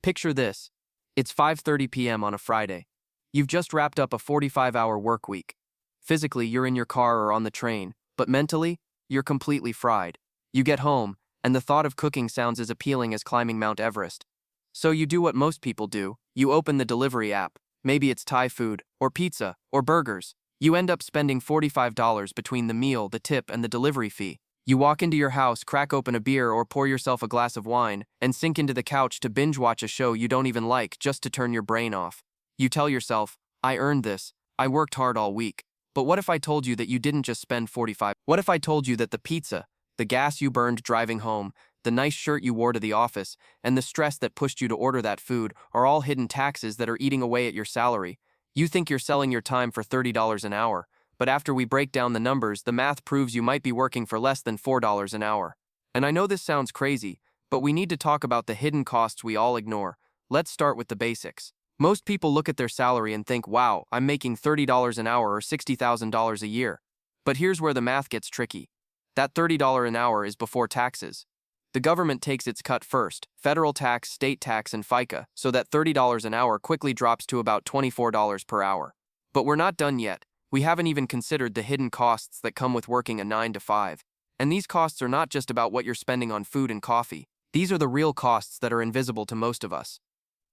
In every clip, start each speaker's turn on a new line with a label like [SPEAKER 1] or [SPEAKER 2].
[SPEAKER 1] Picture this. It's 5:30 p.m. on a Friday. You've just wrapped up a 45-hour work week. Physically, you're in your car or on the train, but mentally, you're completely fried. You get home, and the thought of cooking sounds as appealing as climbing Mount Everest. So you do what most people do. You open the delivery app. Maybe it's Thai food, or pizza, or burgers. You end up spending $45 between the meal, the tip, and the delivery fee. You walk into your house, crack open a beer or pour yourself a glass of wine, and sink into the couch to binge watch a show you don't even like just to turn your brain off. You tell yourself, I earned this, I worked hard all week. But what if I told you that you didn't just spend 45? What if I told you that the pizza, the gas you burned driving home, the nice shirt you wore to the office, and the stress that pushed you to order that food are all hidden taxes that are eating away at your salary? You think you're selling your time for $30 an hour, but after we break down the numbers, the math proves you might be working for less than $4 an hour. And I know this sounds crazy, but we need to talk about the hidden costs we all ignore. Let's start with the basics. Most people look at their salary and think, wow, I'm making $30 an hour or $60,000 a year. But here's where the math gets tricky. That $30 an hour is before taxes. The government takes its cut first, federal tax, state tax, and FICA, so that $30 an hour quickly drops to about $24 per hour. But we're not done yet. We haven't even considered the hidden costs that come with working a 9 to 5. And these costs are not just about what you're spending on food and coffee. These are the real costs that are invisible to most of us.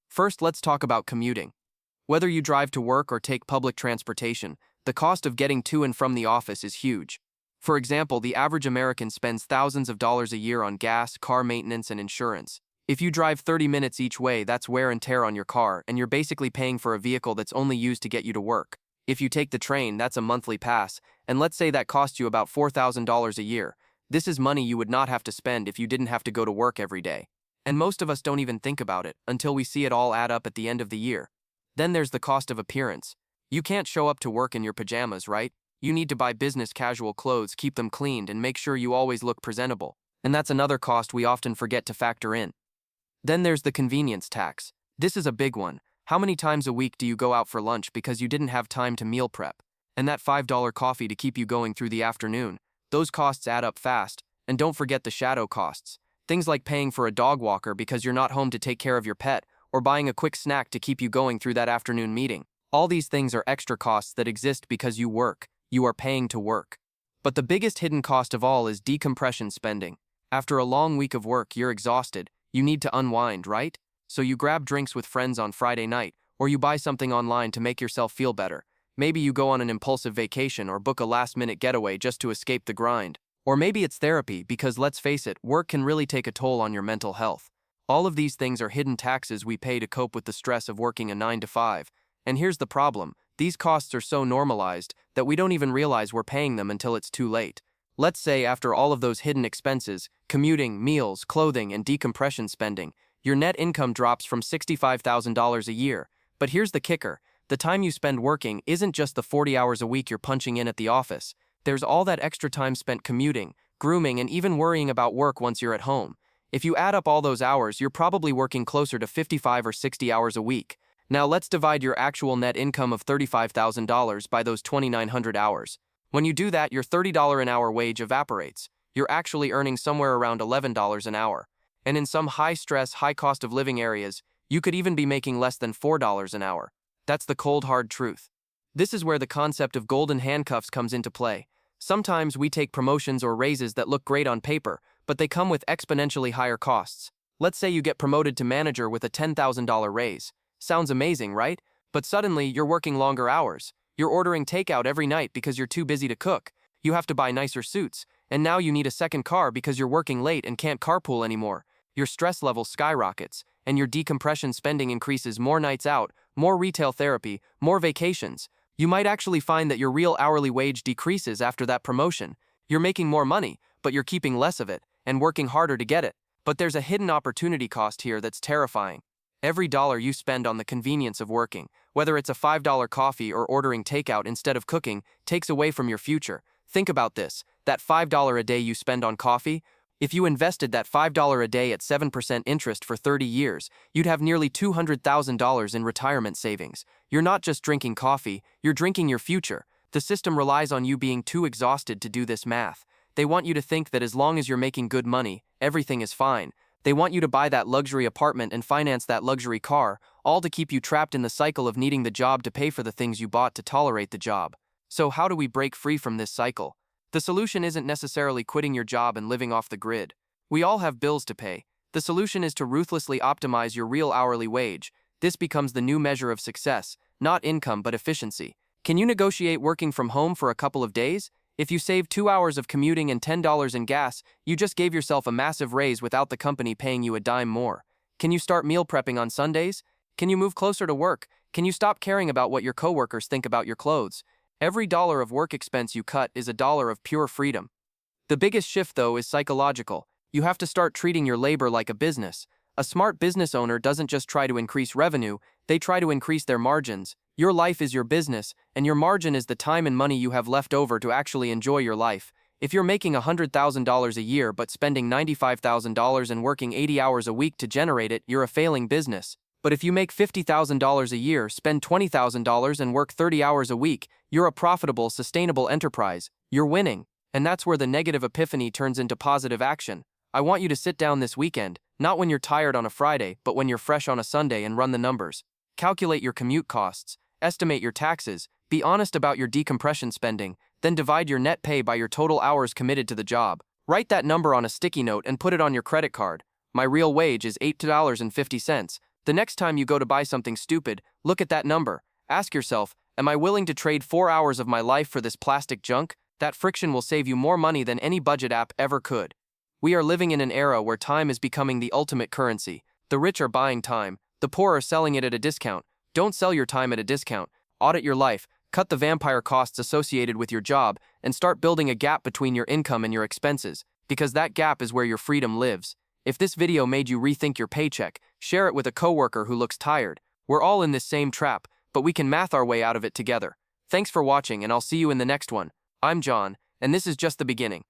[SPEAKER 1] First, let's talk about commuting. Whether you drive to work or take public transportation, the cost of getting to and from the office is huge. For example, the average American spends thousands of dollars a year on gas, car maintenance, and insurance. If you drive 30 minutes each way, that's wear and tear on your car, and you're basically paying for a vehicle that's only used to get you to work. If you take the train, that's a monthly pass, and let's say that costs you about $4,000 a year. This is money you would not have to spend if you didn't have to go to work every day. And most of us don't even think about it until we see it all add up at the end of the year. Then there's the cost of appearance. You can't show up to work in your pajamas, right? You need to buy business casual clothes, keep them cleaned, and make sure you always look presentable. And that's another cost we often forget to factor in. Then there's the convenience tax. This is a big one. How many times a week do you go out for lunch because you didn't have time to meal prep? And that $5 coffee to keep you going through the afternoon. Those costs add up fast. And don't forget the shadow costs. Things like paying for a dog walker because you're not home to take care of your pet, or buying a quick snack to keep you going through that afternoon meeting. All these things are extra costs that exist because you work. You are paying to work. But the biggest hidden cost of all is decompression spending. After a long week of work, you're exhausted. You need to unwind, right? So you grab drinks with friends on Friday night, or you buy something online to make yourself feel better. Maybe you go on an impulsive vacation or book a last-minute getaway just to escape the grind. Or maybe it's therapy because, let's face it, work can really take a toll on your mental health. All of these things are hidden taxes we pay to cope with the stress of working a 9 to 5. And here's the problem. These costs are so normalized that we don't even realize we're paying them until it's too late. Let's say after all of those hidden expenses, commuting, meals, clothing, and decompression spending, your net income drops from $65,000 a year. But here's the kicker. The time you spend working isn't just the 40 hours a week you're punching in at the office. There's all that extra time spent commuting, grooming, and even worrying about work once you're at home. If you add up all those hours, you're probably working closer to 55 or 60 hours a week. Now let's divide your actual net income of $35,000 by those 2,900 hours. When you do that, your $30 an hour wage evaporates. You're actually earning somewhere around $11 an hour. And in some high-stress, high-cost-of-living areas, you could even be making less than $4 an hour. That's the cold, hard truth. This is where the concept of golden handcuffs comes into play. Sometimes we take promotions or raises that look great on paper, but they come with exponentially higher costs. Let's say you get promoted to manager with a $10,000 raise. Sounds amazing, right? But suddenly, you're working longer hours. You're ordering takeout every night because you're too busy to cook. You have to buy nicer suits. And now you need a second car because you're working late and can't carpool anymore. Your stress level skyrockets, and your decompression spending increases. More nights out, more retail therapy, more vacations. You might actually find that your real hourly wage decreases after that promotion. You're making more money, but you're keeping less of it, and working harder to get it. But there's a hidden opportunity cost here that's terrifying. Every dollar you spend on the convenience of working, whether it's a $5 coffee or ordering takeout instead of cooking, takes away from your future. Think about this. That $5 a day you spend on coffee, if you invested that $5 a day at 7% interest for 30 years, you'd have nearly $200,000 in retirement savings. You're not just drinking coffee, you're drinking your future. The system relies on you being too exhausted to do this math. They want you to think that as long as you're making good money, everything is fine. They want you to buy that luxury apartment and finance that luxury car, all to keep you trapped in the cycle of needing the job to pay for the things you bought to tolerate the job. So how do we break free from this cycle? The solution isn't necessarily quitting your job and living off the grid. We all have bills to pay. The solution is to ruthlessly optimize your real hourly wage. This becomes the new measure of success, not income but efficiency. Can you negotiate working from home for a couple of days? If you save 2 hours of commuting and $10 in gas, you just gave yourself a massive raise without the company paying you a dime more. Can you start meal prepping on Sundays? Can you move closer to work? Can you stop caring about what your coworkers think about your clothes? Every dollar of work expense you cut is a dollar of pure freedom. The biggest shift, though, is psychological. You have to start treating your labor like a business. A smart business owner doesn't just try to increase revenue, they try to increase their margins. Your life is your business, and your margin is the time and money you have left over to actually enjoy your life. If you're making $100,000 a year but spending $95,000 and working 80 hours a week to generate it, you're a failing business. But if you make $50,000 a year, spend $20,000 and work 30 hours a week, you're a profitable, sustainable enterprise. You're winning. And that's where the negative epiphany turns into positive action. I want you to sit down this weekend, not when you're tired on a Friday, but when you're fresh on a Sunday, and run the numbers. Calculate your commute costs, estimate your taxes, be honest about your decompression spending, then divide your net pay by your total hours committed to the job. Write that number on a sticky note and put it on your credit card. My real wage is $8.50. The next time you go to buy something stupid, look at that number. Ask yourself, am I willing to trade 4 hours of my life for this plastic junk? That friction will save you more money than any budget app ever could. We are living in an era where time is becoming the ultimate currency. The rich are buying time. The poor are selling it at a discount. Don't sell your time at a discount. Audit your life, cut the vampire costs associated with your job, and start building a gap between your income and your expenses, because that gap is where your freedom lives. If this video made you rethink your paycheck, share it with a coworker who looks tired. We're all in this same trap, but we can math our way out of it together. Thanks for watching, and I'll see you in the next one. I'm John, and this is just the beginning.